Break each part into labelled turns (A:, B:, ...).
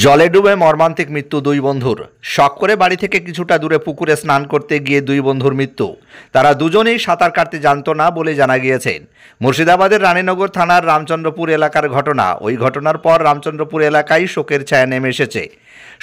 A: জলে ডুবে মর্মান্তিক মৃত্যু দুই বন্ধুর। শখ করে বাড়ি থেকে কিছুটা দূরে পুকুরে স্নান করতে গিয়ে দুই বন্ধুর মৃত্যু। তারা দুজনেই সাঁতার কাটতে জানতো না বলে জানা গিয়েছে। মুর্শিদাবাদের রানীনগর থানার রামচন্দ্রপুর এলাকার ঘটনা। ওই ঘটনার পর রামচন্দ্রপুর এলাকায় শোকের ছায়া নেমে এসেছে।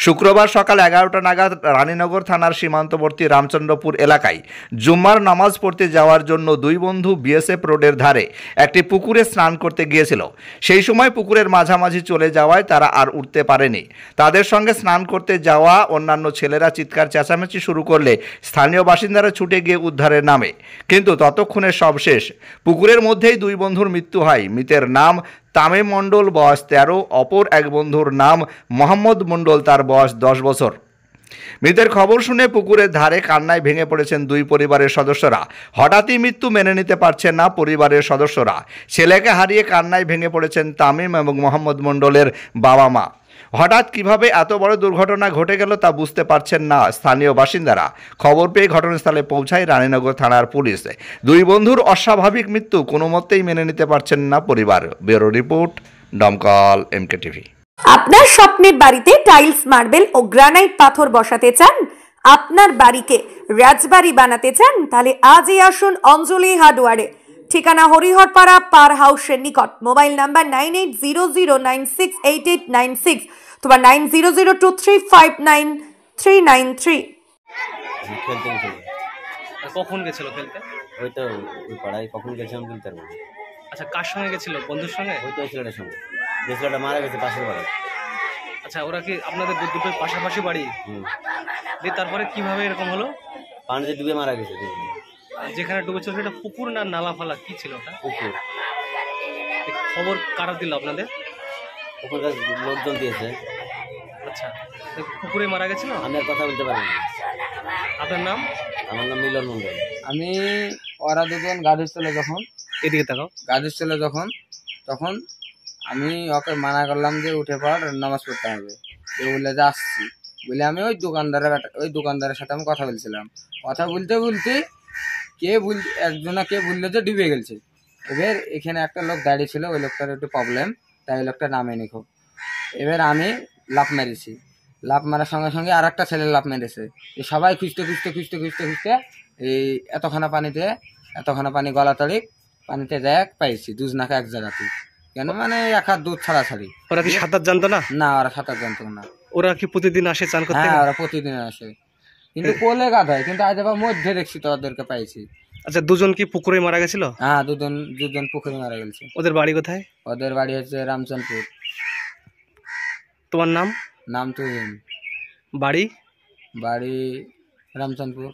A: শুক্রবার সকাল 11টা নাগাদ রানীনগর থানার সীমান্তবর্তী রামচন্দ্রপুর এলাকায় জুম্মার নামাজ পড়তে যাওয়ার জন্য দুই বন্ধু বিএসএফ রোডের ধারে একটি পুকুরে স্নান করতে গিয়েছিল। সেই সময় পুকুরের মাঝামাঝি চলে যাওয়ায় তারা আর উঠতে পারেনি। তাদের সঙ্গে স্নান করতে যাওয়া অন্যান্য ছেলেরা চিৎকার চেঁচামেচি শুরু করলে স্থানীয় বাসিন্দারা ছুটে গিয়ে উদ্ধারের নামে, কিন্তু ততক্ষণে সব শেষ। পুকুরের মধ্যেই দুই বন্ধুর মৃত্যু হয়। মৃতের নাম তামিম মণ্ডল, বয়স 13। অপর এক বন্ধুর নাম মোহাম্মদ মণ্ডল, তার বয়স 10 বছর। মৃতের খবর শুনে পুকুরের ধারে কান্নায় ভেঙে পড়েছেন দুই পরিবারের সদস্যরা। হঠাৎই মৃত্যু মেনে নিতে পারছেন না পরিবারের সদস্যরা। ছেলেকে হারিয়ে কান্নায় ভেঙে পড়েছেন তামিম এবং মোহাম্মদ মণ্ডলের বাবা মা। হঠাৎ কিভাবে এত বড় দুর্ঘটনা ঘটে গেল তা বুঝতে পারছেন না স্থানীয় বাসিন্দারা। খবর পেয়ে ঘটনাস্থলে পৌঁছায় রানীনগর থানার পুলিশ। দুই বন্ধুর অস্বাভাবিক মৃত্যু কোনো মতেই মেনে নিতে পারছেন না পরিবার। ব্যুরো রিপোর্ট, দমকল MK টিভি।
B: আপনার স্বপ্নের বাড়িতে টাইলস, মার্বেল ও গ্রানাইট পাথর বসাতে চান, আপনার বাড়িকে রাজবাড়ি বানাতে চান, তাহলে আজই আসুন অঞ্জলি হার্ডওয়্যারে। ঠিকানা হরিহরপাড়া পার হাউসের নিকট। মোবাইল নাম্বার 9800968896 অথবা 9002359393।
C: কখন গেছিল খেলতে?
D: ওই তো ওই পাড়ায় কখন গেছিলাম বলতে পারবো না।
C: আচ্ছা, কার সঙ্গে গেছিল? বন্ধুর সঙ্গে?
D: ওই তো ওই ছেলেটার সঙ্গে, যে ছেলেটা মারা গেছে পাশের বাড়ি।
C: আচ্ছা, ওরা কি আপনাদের দুটোর পাশাপাশি বাড়ি? দিয়ে তারপরে কিভাবে এরকম হলো?
D: পানিতে ডুবে মারা গেছে।
C: যেখানে ডুবেছিল সেটা পুকুর না নালা ফালা কি ছিল ওটা?
D: পুকুর।
C: খবর কারা দিল আপনাদের?
D: পুকুরটা লোকজন দিয়েছে।
C: আচ্ছা, পুকুরে মারা গেছিল?
D: আমি আর কথা বলতে পারি না।
C: আপনার নাম?
D: আমার নাম মিলন মন্ডল।
E: আমি ওরা দুজন গাড়ি চলে যখন,
C: এদিকে তাকাও,
E: গাড়ি চলে তখন আমি ওকে মানা করলাম যে উঠে পড়, নামাজ পড়তে হবে। তো বললে যে আসছি বলে আমি ওই দোকানদারের সাথে আমি কথা বলছিলাম। কথা বলতে কে বললো যে ডুবে গেছে। এবার এখানে একটা লোক দাঁড়িয়ে ছিল, ওই লোকটার একটু প্রবলেম, তাই ওই লোকটা নামে নিখো। এবার আমি লাফ মেরেছি, লাফ মারার সঙ্গে সঙ্গে আর একটা ছেলে লাফ মেরেছে। সবাই খুঁজতে এই এতখানা পানি গলাতলি পানিতে দেখ পাইছি, দুজনাকে এক জায়গাতে। কেন মানে এক হাত দুধ ছাড়াছাড়ি।
C: ওরা কি সাঁতার জানতো না?
E: না, ওরা সাঁতার জানতো না।
C: ওরা কি প্রতিদিন আসে চান করতে?
E: হ্যাঁ, ওরা প্রতিদিন আসে, কিন্তু কোলে গাধায়, কিন্তু আজ আবার মধ্যে দেখছি তো ওদেরকে পাইছি।
C: আচ্ছা, দুজন কি পুকুরে মারা গেছিল?
E: হ্যাঁ, দুজন পুকুরে মারা গেছে।
C: ওদের বাড়ি কোথায়?
E: ওদের বাড়ি হচ্ছে রামচন্দ্রপুর।
C: তোমার নাম?
E: নাম তুহিন।
C: বাড়ি?
E: বাড়ি রামচন্দ্রপুর।